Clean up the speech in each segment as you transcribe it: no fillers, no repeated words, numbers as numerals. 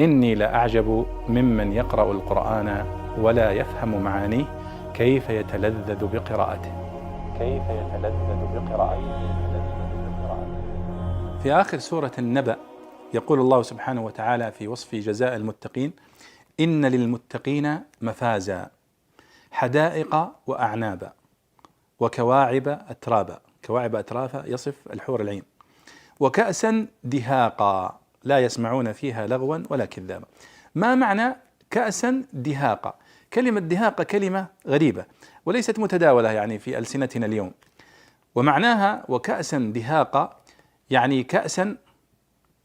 إني لأعجب ممن يقرأ القرآن ولا يفهم معانيه كيف يتلذذ بقراءته. في آخر سورة النبأ يقول الله سبحانه وتعالى في وصف جزاء المتقين: إن للمتقين مفازا حدائق وأعنابا وكواعب أترابا. كواعب أترابا يصف الحور العين. وكأسا دهاقا لا يسمعون فيها لغوا ولا كذابا. ما معنى كأسا دهاقا؟ كلمة دهاقة كلمة غريبة وليست متداولة يعني في ألسنتنا اليوم، ومعناها وكأسا دهاقا يعني كأسا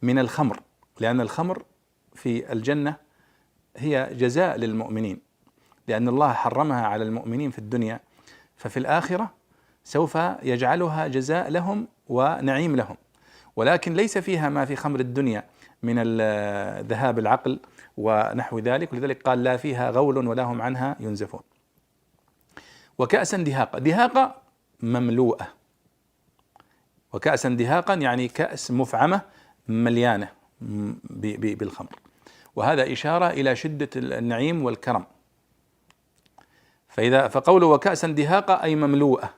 من الخمر، لأن الخمر في الجنة هي جزاء للمؤمنين، لأن الله حرمها على المؤمنين في الدنيا، ففي الآخرة سوف يجعلها جزاء لهم ونعيم لهم، ولكن ليس فيها ما في خمر الدنيا من ذهاب العقل ونحو ذلك، ولذلك قال لا فيها غول ولا هم عنها ينزفون. وكأسا دهاقا، دهاقا مملوءة، وكأسا دهاقا يعني كأس مفعمة مليانة بالخمر، وهذا إشارة إلى شدة النعيم والكرم. فقوله وكأسا دهاقا أي مملوءة،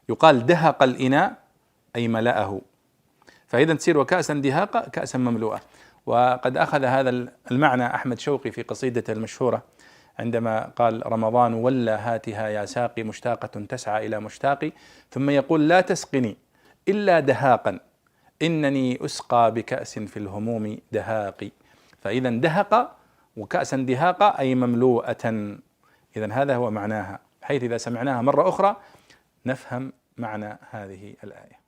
يقال دهق الإناء أي ملأه، فإذا تصير وكأسا دهاقا كأسا مملوءة. وقد أخذ هذا المعنى أحمد شوقي في قصيدته المشهورة عندما قال: رمضان ولا هاتها يا ساقي مشتاقة تسعى إلى مشتاقي، ثم يقول: لا تسقني إلا دهاقا إنني أسقى بكأس في الهموم دهاقي. فإذا دهق وكأسا دهاقا أي مملوءة. إذا هذا هو معناها، حيث إذا سمعناها مرة أخرى نفهم معنى هذه الآية.